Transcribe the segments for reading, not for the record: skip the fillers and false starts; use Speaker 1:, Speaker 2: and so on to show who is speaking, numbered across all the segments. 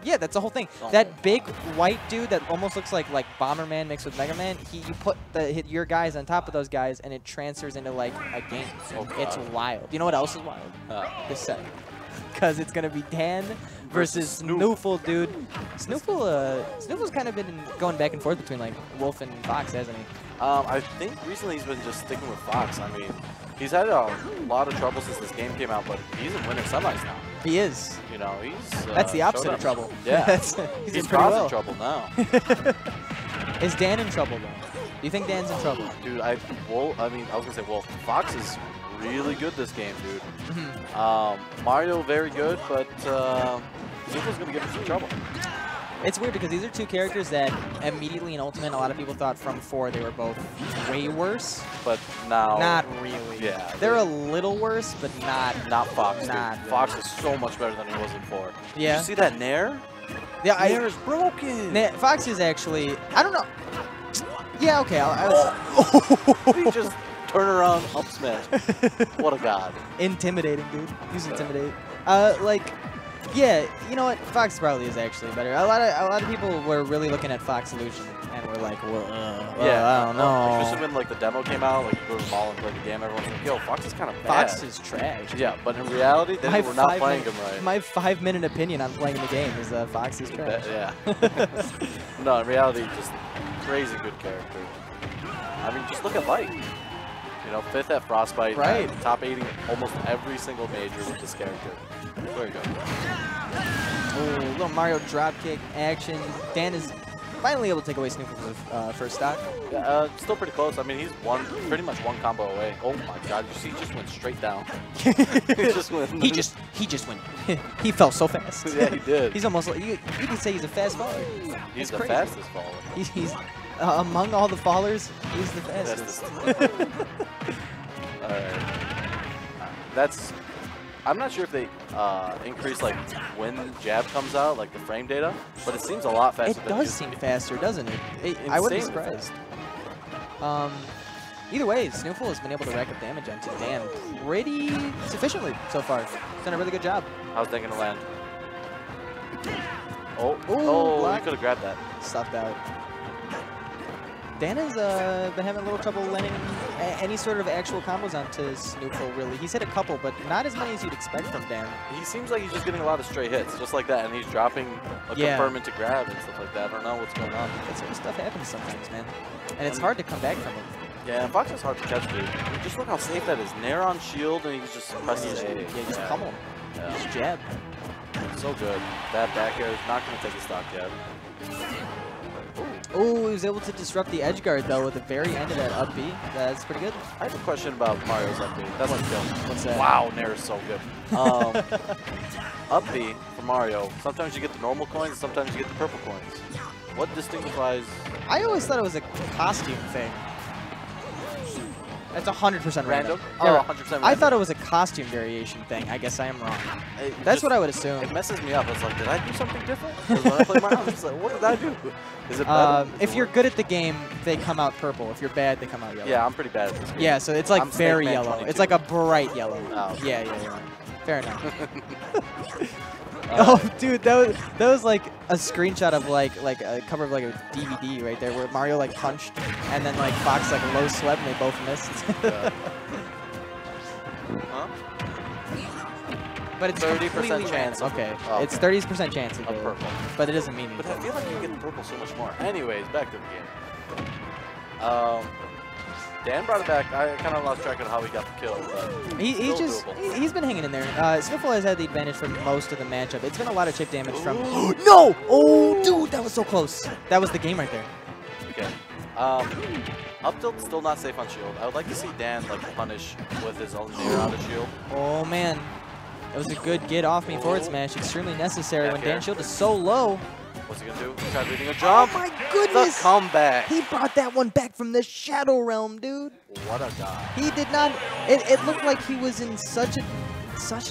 Speaker 1: Yeah, that's the whole thing.
Speaker 2: Oh.
Speaker 1: That big white dude that almost looks like Bomberman mixed with Mega Man, you put your guys on top of those guys, and it transfers into like a game.
Speaker 2: Oh,
Speaker 1: It's
Speaker 2: God.
Speaker 1: wild. You know what else is wild? This set. Because it's going to be Dan versus
Speaker 2: Snoof.
Speaker 1: SnooFL, dude. SnooFL's kind of been going back and forth between like Wolf and Fox, hasn't he?
Speaker 2: I think recently he's been just sticking with Fox. I mean, he's had a lot of trouble since this game came out, but he's in winning semis now.
Speaker 1: He is.
Speaker 2: You know, he's
Speaker 1: That's the opposite
Speaker 2: showed
Speaker 1: of
Speaker 2: up.
Speaker 1: trouble.
Speaker 2: Yeah,
Speaker 1: he's
Speaker 2: he's
Speaker 1: doing pretty well.
Speaker 2: trouble now.
Speaker 1: Is Dan in trouble though? Do you think Dan's in trouble?
Speaker 2: Dude, I was gonna say Wolf. Fox is really good this game, dude. Mario very good, but SnooFL's gonna give him some trouble.
Speaker 1: It's weird because these are two characters that immediately in Ultimate, a lot of people thought from 4 they were both way worse.
Speaker 2: But now,
Speaker 1: Not really.
Speaker 2: Yeah,
Speaker 1: They're a little worse, but not
Speaker 2: Fox.
Speaker 1: Not
Speaker 2: Dude.
Speaker 1: really.
Speaker 2: Fox is so much better than he was in 4.
Speaker 1: Yeah.
Speaker 2: Did you see that Nair?
Speaker 1: Yeah,
Speaker 2: Nair is broken.
Speaker 1: Fox is actually, I don't know. Yeah, okay.
Speaker 2: He just turn around, up smash. What a god.
Speaker 1: Intimidating, dude. He's intimidating. Yeah, you know what? Fox probably is actually better. A lot of people were really looking at Fox Illusion and were like, well, I don't know.
Speaker 2: Just when like the demo came out, like you go to the mall and play the game, everyone's like, yo, Fox is kind of bad.
Speaker 1: Fox is trash.
Speaker 2: Yeah, but in reality, they were not playing him right.
Speaker 1: My 5-minute opinion on playing the game is Fox is trash.
Speaker 2: Yeah. No, in reality, just crazy good character. I mean, just look at Light. You know, 5th at Frostbite.
Speaker 1: Right.
Speaker 2: Top 80 almost every single major with this character. Very good.
Speaker 1: Oh, little Mario dropkick action. Dan is finally able to take away SnooFL's first stock.
Speaker 2: Yeah, still pretty close. I mean, he's pretty much one combo away. Oh my god, you see, he just went straight down. He just went.
Speaker 1: He just went. He fell so fast.
Speaker 2: Yeah, he did.
Speaker 1: He's almost like, you can say he's a fast faller.
Speaker 2: He's the
Speaker 1: crazy.
Speaker 2: fastest faller.
Speaker 1: He's among all the fallers, he's the fastest.
Speaker 2: That's. I'm not sure if they increase like when jab comes out, like the frame data, but it seems a lot faster.
Speaker 1: It does seem faster, doesn't it? I wouldn't be surprised. Either way, SnooFL has been able to rack up damage onto Dan pretty sufficiently so far. He's done a really good job.
Speaker 2: How's that gonna land? Oh,
Speaker 1: block.
Speaker 2: you could have grabbed that.
Speaker 1: Stuffed out. Dan has been having a little trouble landing any sort of actual combos onto SnooFL, really. He's hit a couple, but not as many as you'd expect from Dan.
Speaker 2: He seems like he's just getting a lot of straight hits, just like that, and he's dropping a confirm into grab and stuff like that. I don't know what's going on.
Speaker 1: That sort of stuff happens sometimes, man. And it's hard to come back from it.
Speaker 2: Yeah, and Fox is hard to catch, dude. Just look how safe that is. Nair on shield, and he's just pressing A.
Speaker 1: Yeah, just pummel him. Just jab.
Speaker 2: So good. That back air is not going to take a stock yet.
Speaker 1: Oh, he was able to disrupt the edge guard, though, at the very end of that up B. That's pretty good.
Speaker 2: I have a question about Mario's up B. That's what's good.
Speaker 1: What's that?
Speaker 2: Wow, Nair is so good. Up B for Mario, sometimes you get the normal coins, and sometimes you get the purple coins. What distinguishes...
Speaker 1: I always thought it was a costume thing. That's 100% random.
Speaker 2: Yeah, 100% random.
Speaker 1: I thought it was a costume variation thing. I guess I am wrong. That's what I would assume.
Speaker 2: It messes me up. It's like, did I do something different? Because when I play Mario, it's like, what did I do? Is it better?
Speaker 1: If you're good at the game, they come out purple. If you're bad, they come out yellow.
Speaker 2: Yeah, I'm pretty bad at this game.
Speaker 1: Yeah, so it's like
Speaker 2: I'm
Speaker 1: very
Speaker 2: Snake Man
Speaker 1: yellow.
Speaker 2: 22.
Speaker 1: It's like a bright yellow.
Speaker 2: Oh.
Speaker 1: Yeah. Fair enough. Oh, dude, that was like a screenshot of like a cover of like a DVD right there, where Mario like punched, and then like Fox like low swept, and they both missed.
Speaker 2: Huh?
Speaker 1: But it's
Speaker 2: 30% chance.
Speaker 1: Okay,
Speaker 2: Oh,
Speaker 1: it's 30% chance of
Speaker 2: purple.
Speaker 1: but it doesn't mean
Speaker 2: But
Speaker 1: anything.
Speaker 2: I feel like you get the purple so much more. Anyways, back to the game. Dan brought it back. I kind of lost track of how he got the kill. But
Speaker 1: He's been hanging in there. SnooFL has had the advantage for most of the matchup. It's been a lot of chip damage from. No! Oh, dude, that was so close. That was the game right there.
Speaker 2: Okay. Up tilt still not safe on shield. I would like to see Dan like punish with his own Nair out of shield.
Speaker 1: Oh man, that was a good get off me forward smash. Extremely necessary when Dan shield is so low.
Speaker 2: What's he gonna do? He tried reading a jump.
Speaker 1: Oh my goodness!
Speaker 2: The comeback.
Speaker 1: He brought that one back from the Shadow Realm, dude.
Speaker 2: What a guy.
Speaker 1: He did not. It looked like he was in such a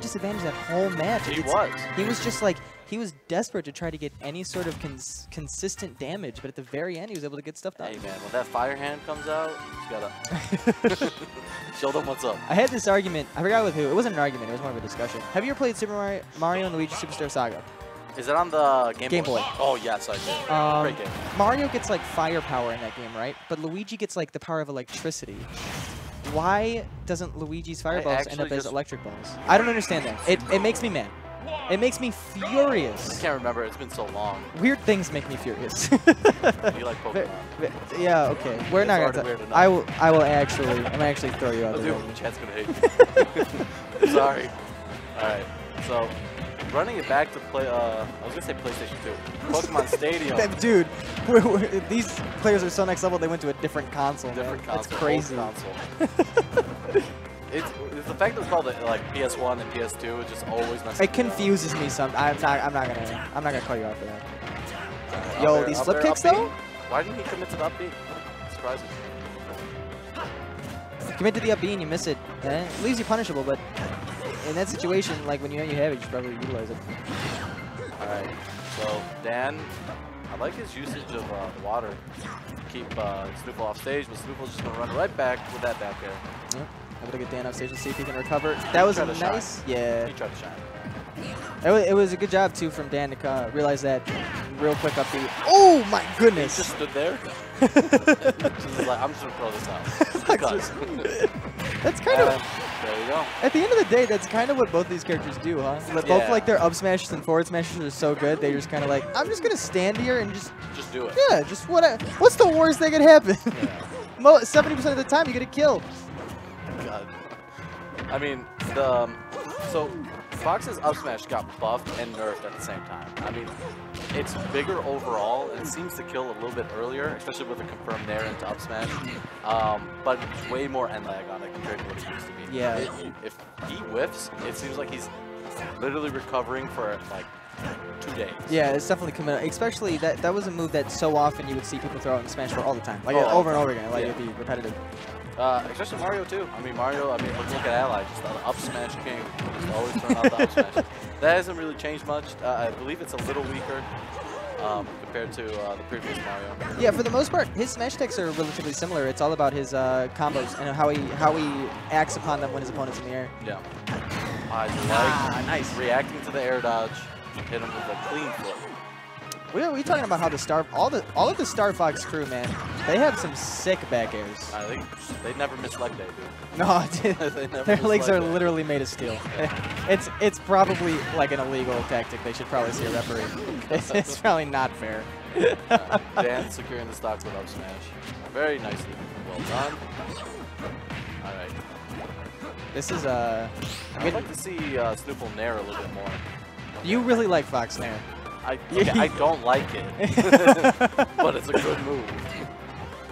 Speaker 1: disadvantage that whole match.
Speaker 2: He was.
Speaker 1: He was just like. He was desperate to try to get any sort of consistent damage, but at the very end, he was able to get stuff done.
Speaker 2: Hey, man, when that fire hand comes out, you gotta show them what's up.
Speaker 1: I had this argument. I forgot with who. It wasn't an argument. It was more of a discussion. Have you ever played Super Mario and Luigi Superstar Saga?
Speaker 2: Is it on the
Speaker 1: Game Boy?
Speaker 2: Oh, yes, I did. Great game.
Speaker 1: Mario gets like firepower in that game, right? But Luigi gets like the power of electricity. Why doesn't Luigi's fireballs end up as electric balls? I don't understand that. It makes me mad. It makes me furious.
Speaker 2: I can't remember. It's been so long.
Speaker 1: Weird things make me furious.
Speaker 2: You like Pokemon?
Speaker 1: Yeah. Okay. We're not gonna. I will actually. I'm actually throw you out there.
Speaker 2: The chat's gonna hate you. Sorry. All right. So, running it back to play. I was gonna say PlayStation 2. Pokemon Stadium.
Speaker 1: Dude, these players are so next level. They went to a different console. That's crazy.
Speaker 2: It's the fact that it's called like PS1 and PS2. It just always messes.
Speaker 1: It confuses me some. I'm not gonna call you out for that. Yo, these flip kicks though.
Speaker 2: Why didn't he commit to the up B? Surprising.
Speaker 1: Commit to the up B and you miss it. It leaves you punishable, but in that situation, like when you know you have it, you should probably utilize it.
Speaker 2: All right. So Dan, I like his usage of water. Keep SnooFL off stage, but SnooFL's just gonna run right back with that back air.
Speaker 1: Yep. Able to get Dan off stage and see if he can recover. That was nice. Yeah.
Speaker 2: He tried to shine.
Speaker 1: It was a good job too from Dan to realize that real quick up B. Oh my goodness!
Speaker 2: He just stood there. Just like, I'm just gonna throw this out.
Speaker 1: That's kind of.
Speaker 2: There you go.
Speaker 1: At the end of the day, that's kind of what both these characters do, huh? Both like their up smashes and forward smashes are so good. They just kind of like, I'm just gonna stand here and just
Speaker 2: do it.
Speaker 1: Yeah, just what's the worst that could happen? Yeah. 70% of the time you get a kill.
Speaker 2: God. I mean, so Fox's up smash got buffed and nerfed at the same time. I mean, it's bigger overall, and it seems to kill a little bit earlier, especially with a confirmed nair into up smash. But it's way more end lag on it compared to what it used to be.
Speaker 1: Yeah.
Speaker 2: If he whiffs, it seems like he's literally recovering for like 2 days.
Speaker 1: Yeah, it's definitely coming out. Especially that was a move that so often you would see people throw out in Smash 4 all the time, like over and over again. Like it'd be repetitive.
Speaker 2: Especially Mario too. I mean, Mario. I mean, look at Ally, just the up smash king. Just always throwing out the up smash. That hasn't really changed much. I believe it's a little weaker compared to the previous Mario.
Speaker 1: Yeah, for the most part, his smash techs are relatively similar. It's all about his combos and how he acts upon them when his opponent's in the air.
Speaker 2: Yeah. I like nice reacting to the air dodge. Hit him with a clean flip.
Speaker 1: We're talking about how all of the Star Fox crew, man, they have some sick back airs.
Speaker 2: I think they never miss leg day, dude.
Speaker 1: No, their legs are literally made of steel. It's probably like an illegal tactic. They should probably see a referee. It's probably not fair.
Speaker 2: Dan securing the stock with up smash. Very nicely. Well done. All right.
Speaker 1: This is
Speaker 2: I'd like to see SnooFL nair a little bit more.
Speaker 1: You really like Fox nair.
Speaker 2: I don't like it, but it's a good move.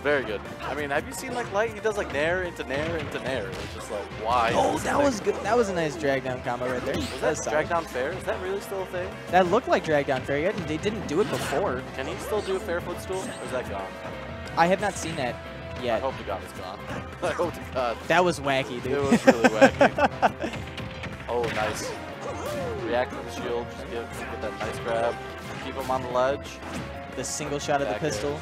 Speaker 2: Very good. I mean, have you seen like Light? He does like nair into nair into nair. It's just like, why?
Speaker 1: Oh, that was good. That was a nice drag down combo right there.
Speaker 2: Was that drag down fair? Is that really still a thing?
Speaker 1: That looked like drag down fair. They didn't do it before.
Speaker 2: Can he still do a fair footstool, or is that gone?
Speaker 1: I have not seen that yet.
Speaker 2: I hope to God it's gone. I hope to God.
Speaker 1: That was wacky, dude.
Speaker 2: It was really wacky. Oh, nice. React to the shield, just get that nice grab. Keep him on the ledge.
Speaker 1: The single shot of the pistol.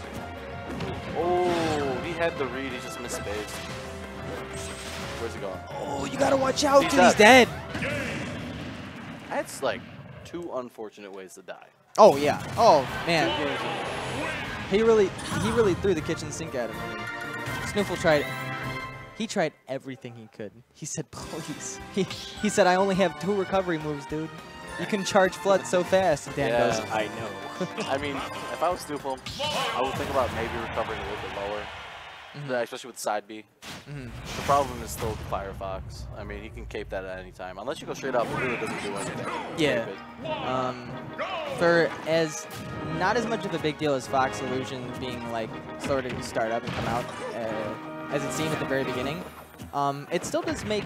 Speaker 2: Oh, he had the read, he just missed space. Where's he going?
Speaker 1: Oh, you gotta watch out, dude, he's dead.
Speaker 2: That's like 2 unfortunate ways to die.
Speaker 1: Oh yeah. Oh man. He really threw the kitchen sink at him. SnooFL tried. He tried everything he could. He said, please. He said, I only have 2 recovery moves, dude. You can charge Flood so fast. And Dan goes, I know.
Speaker 2: I mean, if I was SnooFL, I would think about maybe recovering a little bit lower, especially with side B. The problem is still the Firefox. I mean, he can cape that at any time. Unless you go straight up, it really doesn't do anything.
Speaker 1: Yeah. For not as much of a big deal as Fox Illusion being like sort of start up and come out, as it seemed at the very beginning, it still does make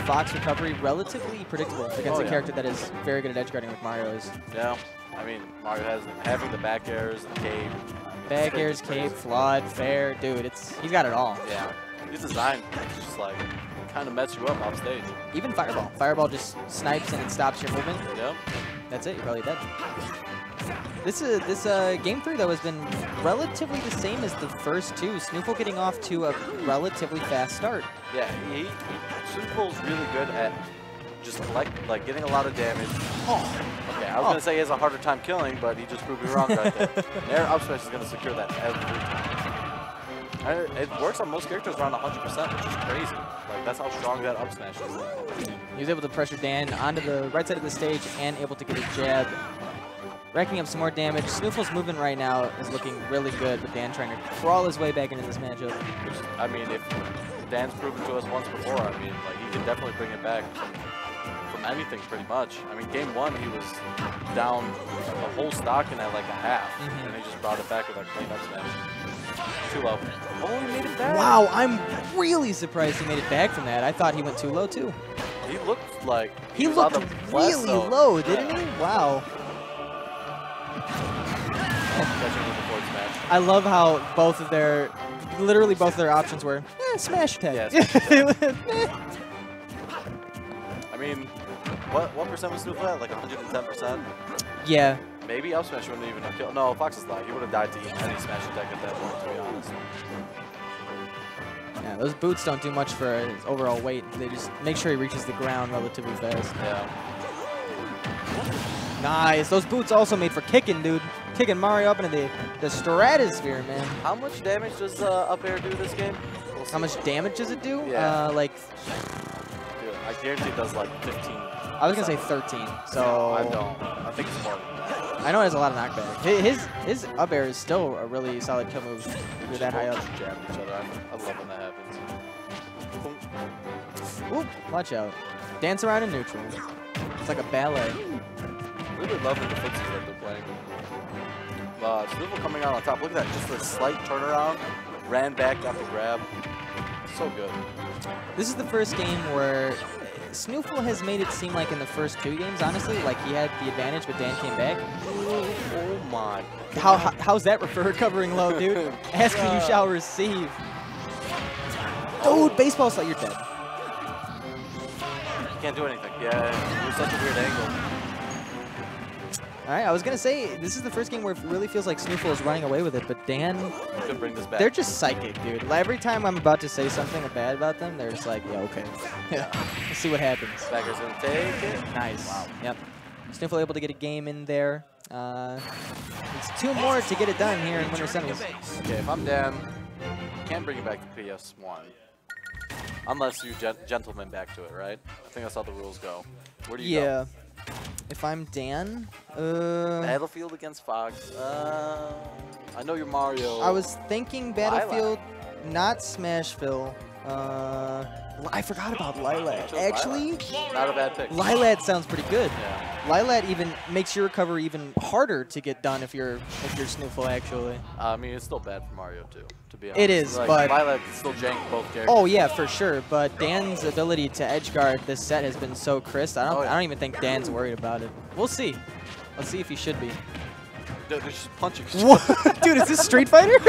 Speaker 1: Fox recovery relatively predictable against a character that is very good at edge guarding like Mario is.
Speaker 2: Yeah, I mean, Mario has having the back airs, the cape.
Speaker 1: Back airs, cape, flood, fair, dude, he's got it all.
Speaker 2: Yeah, he's designed to just like kind of mess you up off stage.
Speaker 1: Even Fireball. Fireball just snipes and it stops your movement.
Speaker 2: Yep.
Speaker 1: That's it, you're probably dead. This game 3 though has been relatively the same as the first 2. SnooFL getting off to a relatively fast start.
Speaker 2: Yeah, SnooFL's really good at just getting a lot of damage. Oh, Okay, I was going to say he has a harder time killing, but he just proved me wrong right there. Nair up smash is going to secure that every time. It works on most characters around 100%, which is crazy. Like, that's how strong that up smash is.
Speaker 1: He was able to pressure Dan onto the right side of the stage and able to get a jab, racking up some more damage. SnooFL's movement right now is looking really good, with Dan trying to crawl his way back into this matchup.
Speaker 2: Which, I mean, if Dan's proven to us once before, I mean, like, he can definitely bring it back from anything, pretty much. I mean, game 1, he was down a whole stock in at like a half, and he just brought it back with that clean up smash. Too low. Oh, he made it back.
Speaker 1: Wow, I'm really surprised he made it back from that. I thought he went too low, too.
Speaker 2: He looked like
Speaker 1: he
Speaker 2: was
Speaker 1: looked
Speaker 2: on the
Speaker 1: really low, didn't he? Wow. I love how literally both of their options were smash tag.
Speaker 2: Yeah, smash tag. I mean, what percent was SnooFL at? Like 110%?
Speaker 1: Yeah.
Speaker 2: Maybe up smash wouldn't even have killed. No, Fox is lying. He would have died to any smash attack at that point, to be honest.
Speaker 1: Yeah, those boots don't do much for his overall weight. They just make sure he reaches the ground relatively fast.
Speaker 2: Yeah.
Speaker 1: Nice. Those boots also made for kicking, dude. Kicking Mario up into the stratosphere, man.
Speaker 2: How much damage does up air do this game? We'll
Speaker 1: How much damage does it do?
Speaker 2: Yeah.
Speaker 1: Dude,
Speaker 2: I guarantee it does like 15.
Speaker 1: I was going to say 13. So
Speaker 2: I don't. I think it's more than that.
Speaker 1: I know it has a lot of knockback. His up air is still a really solid kill move. You're that high up.
Speaker 2: Jab each other. I love when that happens.
Speaker 1: Ooh, watch out. Dance around in neutral. It's like a ballet.
Speaker 2: Really loving the footsies that they're playing. SnooFL coming out on top. Look at that. Just a slight turnaround. Ran back, got the grab. So good.
Speaker 1: This is the first game where SnooFL has made it seem like in the first 2 games, honestly, like he had the advantage, but Dan came back.
Speaker 2: Oh my.
Speaker 1: How's that for recovering low, dude? Ask who you shall receive. Dude, baseball slide, you're dead.
Speaker 2: Can't do anything. Yeah, it was such a weird angle.
Speaker 1: All right, I was going to say, this is the first game where it really feels like SnooFL is running away with it, but Dan,
Speaker 2: could bring this back.
Speaker 1: They're just psychic, dude. Every time I'm about to say something bad about them, they're just like, yeah, okay. Yeah. Let's see what happens.
Speaker 2: Bagger's going to take it.
Speaker 1: Nice. Wow. Yep. SnooFL able to get a game in there. It's 2 more to get it done here in Winter Semis.
Speaker 2: Okay, if I'm Dan, can't bring it back to PS1. Unless you gentlemen back to it, right? I think that's how the rules go. Where do you go?
Speaker 1: If I'm Dan,
Speaker 2: Battlefield against Fox. I know you're Mario.
Speaker 1: I was thinking Battlefield, not Smashville. I forgot about Lilat. Actually,
Speaker 2: not a bad pick.
Speaker 1: Lilat sounds pretty good.
Speaker 2: Yeah.
Speaker 1: Lilat even makes your recovery even harder to get done if you're SnooFL actually.
Speaker 2: I mean, it's still bad for Mario too, to be honest.
Speaker 1: It is,
Speaker 2: like,
Speaker 1: but
Speaker 2: Lilat can still jank both characters.
Speaker 1: Oh yeah, for sure. But Dan's ability to edge guard this set has been so crisp. I don't even think Dan's worried about it. We'll see. Let's see if he should be.
Speaker 2: They're just punching.
Speaker 1: Dude, is this Street Fighter?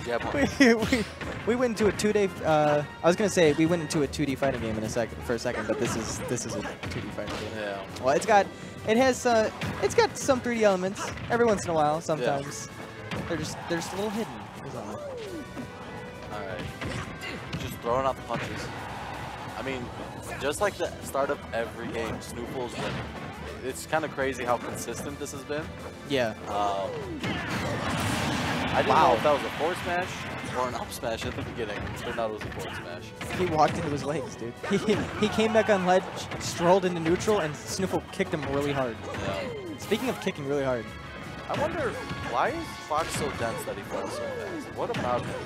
Speaker 2: Jab on.
Speaker 1: We went into a 2-day. I was gonna say we went into a 2D fighting game for a second, but this is a 2D fighting game.
Speaker 2: Yeah.
Speaker 1: Well, it's got some 3D elements every once in a while. Sometimes they're just a little hidden.
Speaker 2: All right. Just throwing out the punches. I mean, just like the start of every game, SnooFL's winning. It's kind of crazy how consistent this has been.
Speaker 1: Yeah.
Speaker 2: I didn't know if that was a forward smash or an up smash at the beginning. It turned out it was a forward smash.
Speaker 1: He walked into his legs, dude. He came back on ledge, strolled into neutral, and SnooFL kicked him really hard. Yeah. Speaking of kicking really hard.
Speaker 2: I wonder, why is Fox so dense that he falls so fast? What about him?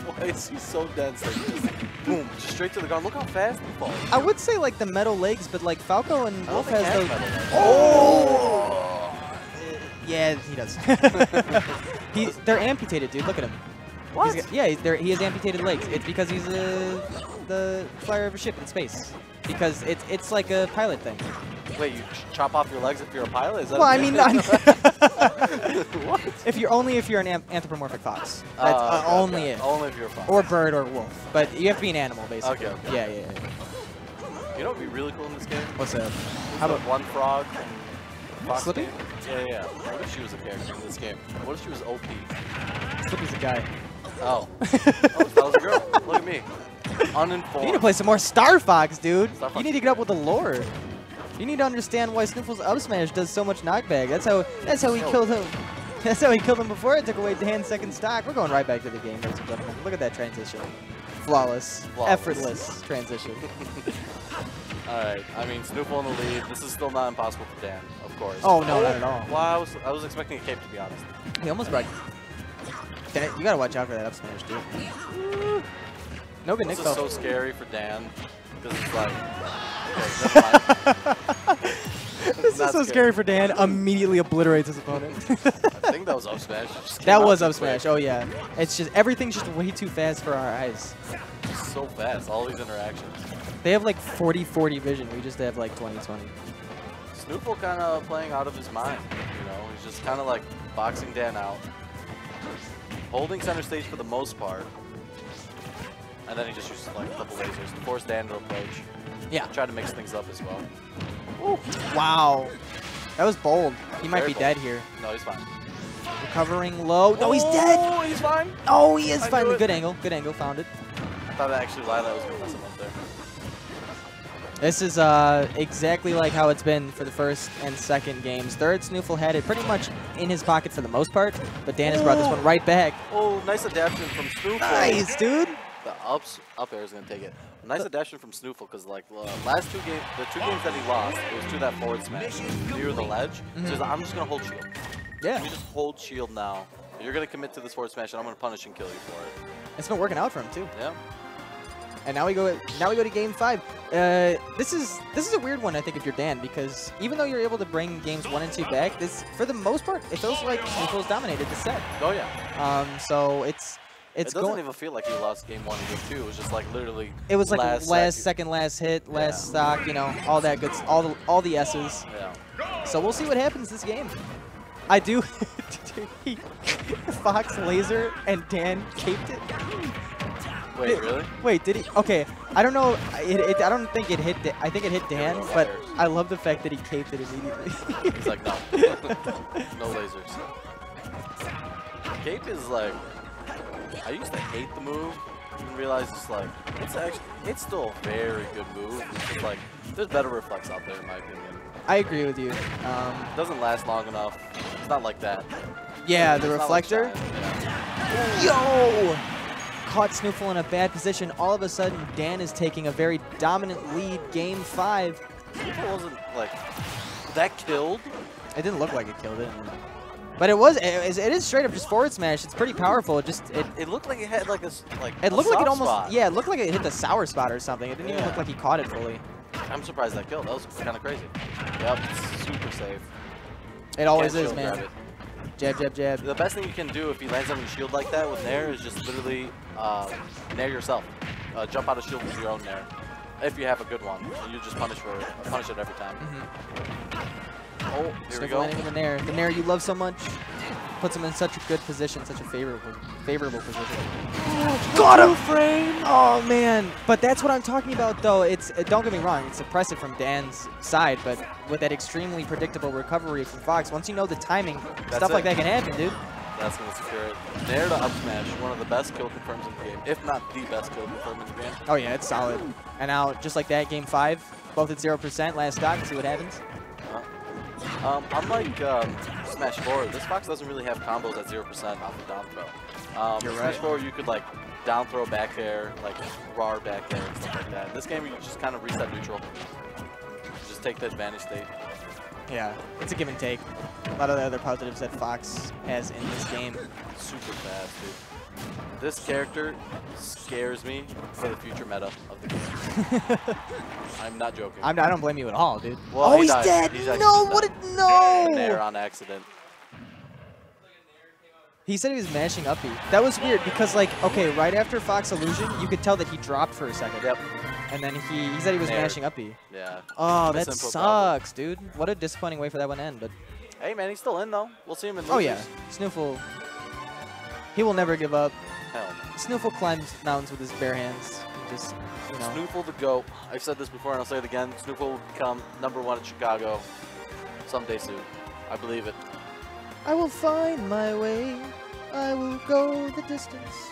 Speaker 2: Why is he so dense that he just, boom, just straight to the ground? Look how fast he falls.
Speaker 1: I would say like the metal legs, but like Falco and Wolf has those.
Speaker 2: Metal legs.
Speaker 1: Oh! Yeah, he does. They're amputated, dude. Look at him.
Speaker 2: What?
Speaker 1: He has amputated legs. It's because he's the flyer of a ship in space. Because it's like a pilot thing.
Speaker 2: Wait, you chop off your legs if you're a pilot? Is that
Speaker 1: well, I mean, not
Speaker 2: what?
Speaker 1: if you're an anthropomorphic fox. That's only it.
Speaker 2: Only if you're a fox.
Speaker 1: Or bird or wolf. But you have to be an animal, basically.
Speaker 2: Okay.
Speaker 1: Yeah.
Speaker 2: You know what would be really cool in this game?
Speaker 1: What's that?
Speaker 2: How about one frog? Fox
Speaker 1: Slippy?
Speaker 2: Game? Yeah. What if she was a character in this game? What if she was OP?
Speaker 1: Slippy's a guy.
Speaker 2: Oh. That was a girl. Look at me. Uninformed.
Speaker 1: You need to play some more Star Fox, dude.
Speaker 2: Star Fox.
Speaker 1: You need to get up with the lore. You need to understand why SnooFL's up smash does so much knockback. That's how he killed him. That's how he killed him before it took away Dan's second stock. We're going right back to the game, ladies and gentlemen. Look at that transition. Flawless. Effortless transition.
Speaker 2: Alright, I mean, SnooFL in the lead. This is still not impossible for Dan, of course.
Speaker 1: Oh, no, not at all.
Speaker 2: Well, I was expecting a cape, to be honest.
Speaker 1: He almost brought... You gotta watch out for that up smash, dude. No good Nick
Speaker 2: This is so scary for Dan. Because it's like... Okay, never mind.
Speaker 1: This is so scary for Dan. Immediately obliterates his opponent.
Speaker 2: I think that was up smash.
Speaker 1: That was up smash. Oh yeah. It's just everything's just way too fast for our eyes.
Speaker 2: So fast. All these interactions.
Speaker 1: They have like 40-40 vision. We just have like 20-20.
Speaker 2: SnooFL kind of playing out of his mind. You know, he's just kind of like boxing Dan out, holding center stage for the most part, and then he just uses like a couple lasers to force Dan to approach.
Speaker 1: Yeah.
Speaker 2: Try to mix things up as well.
Speaker 1: Ooh. Wow. That was bold. He might be dead here.
Speaker 2: No, he's fine.
Speaker 1: Recovering low. No, he's dead.
Speaker 2: Oh, he's fine.
Speaker 1: Oh, he is fine. Good angle. Good angle. Found it.
Speaker 2: I thought actually Lila was going to mess him up there.
Speaker 1: This is exactly like how it's been for the first and second games. Third, SnooFL had it pretty much in his pocket for the most part, but Dan has brought this one right back.
Speaker 2: Oh, nice adaptation from SnooFL.
Speaker 1: Nice, dude.
Speaker 2: The up air is going to take it. Nice adaptation from SnooFL because like last two games, the two games that he lost, it was to that forward smash near the ledge. So he's like, I'm just going to hold shield.
Speaker 1: Yeah.
Speaker 2: You just hold shield now. You're going to commit to this forward smash, and I'm going to punish and kill you for it.
Speaker 1: It's been working out for him too.
Speaker 2: Yeah.
Speaker 1: And now we go to game 5. This is a weird one, I think, if you're Dan, because even though you're able to bring games 1 and 2 back, this for the most part it feels like SnooFL's dominated the set.
Speaker 2: Oh yeah.
Speaker 1: So it
Speaker 2: doesn't even feel like he lost game 1 and game 2. It was just like literally.
Speaker 1: It was like last second, last hit, last stock. You know, all that good, all the S's.
Speaker 2: Yeah.
Speaker 1: So we'll see what happens this game. I do. Fox laser and Dan caped it.
Speaker 2: Wait, really?
Speaker 1: Wait, did he? Okay, I don't know. I don't think it hit. I think it hit Dan, but I love the fact that he caped it immediately.
Speaker 2: He's like, no, no lasers. Cape is like, I used to hate the move, and realize it's like, it's still a very good move. It's just like, there's better reflex out there in my opinion.
Speaker 1: I agree with you.
Speaker 2: It doesn't last long enough. It's not like that.
Speaker 1: Yeah, the reflector.
Speaker 2: Like yeah.
Speaker 1: Yo! Caught SnooFL in a bad position. All of a sudden, Dan is taking a very dominant lead. Game 5.
Speaker 2: SnooFL wasn't like that killed.
Speaker 1: It didn't look like it killed it, but it was. It is straight up just forward smash. It's pretty powerful.
Speaker 2: It looked like it had like
Speaker 1: It looked like it almost.
Speaker 2: Spot.
Speaker 1: Yeah, it looked like it hit the sour spot or something. It didn't even look like he caught it fully.
Speaker 2: I'm surprised that killed. That was kind of crazy. Yep, it's super safe.
Speaker 1: It always is, man. Jab, jab, jab.
Speaker 2: The best thing you can do if he lands on your shield like that with Nair is just literally Nair yourself. Jump out of shield with your own Nair. If you have a good one. You just punish it every time. Oh, here we go.
Speaker 1: Landing with the Nair. The Nair you love so much. Puts him in such a good position, such a favorable position. Got him! Frame! Oh man! But that's what I'm talking about, though. Don't get me wrong, it's impressive from Dan's side, but with that extremely predictable recovery from Fox, once you know the timing, stuff like that can happen, dude.
Speaker 2: That's gonna secure it. Nair to up smash, one of the best kill confirms in the game, if not the best kill confirm in the game.
Speaker 1: Oh yeah, it's solid. And now, just like that, game 5, both at 0%. Last stock. See what happens.
Speaker 2: Unlike Smash 4, this Fox doesn't really have combos at 0% off the down throw.
Speaker 1: You're
Speaker 2: Smash
Speaker 1: right.
Speaker 2: 4, you could like down throw back air, like raw back air and stuff like that. In this game, you just kind of reset neutral. Just take the advantage state.
Speaker 1: Yeah, it's a give and take. A lot of the other positives that Fox has in this game.
Speaker 2: Super fast, dude. This character scares me for the future meta of the game. I'm not joking.
Speaker 1: I don't blame you at all, dude.
Speaker 2: Well,
Speaker 1: oh, he's dead! No, what no!
Speaker 2: Nair on accident.
Speaker 1: He said he was mashing up B. That was weird because, like, okay, right after Fox Illusion, you could tell that he dropped for a second.
Speaker 2: Yep.
Speaker 1: And then he said he was mashing up B.
Speaker 2: Yeah.
Speaker 1: Oh, that sucks, dude. What a disappointing way for that one to end. But
Speaker 2: hey, man, he's still in, though. We'll see him in losers.
Speaker 1: Oh, yeah. SnooFL, he will never give up.
Speaker 2: Hell.
Speaker 1: SnooFL climbs mountains with his bare hands. Just, you know.
Speaker 2: SnooFL to go. I've said this before and I'll say it again. SnooFL will become #1 in Chicago someday soon. I believe it.
Speaker 1: I will find my way. I will go the distance.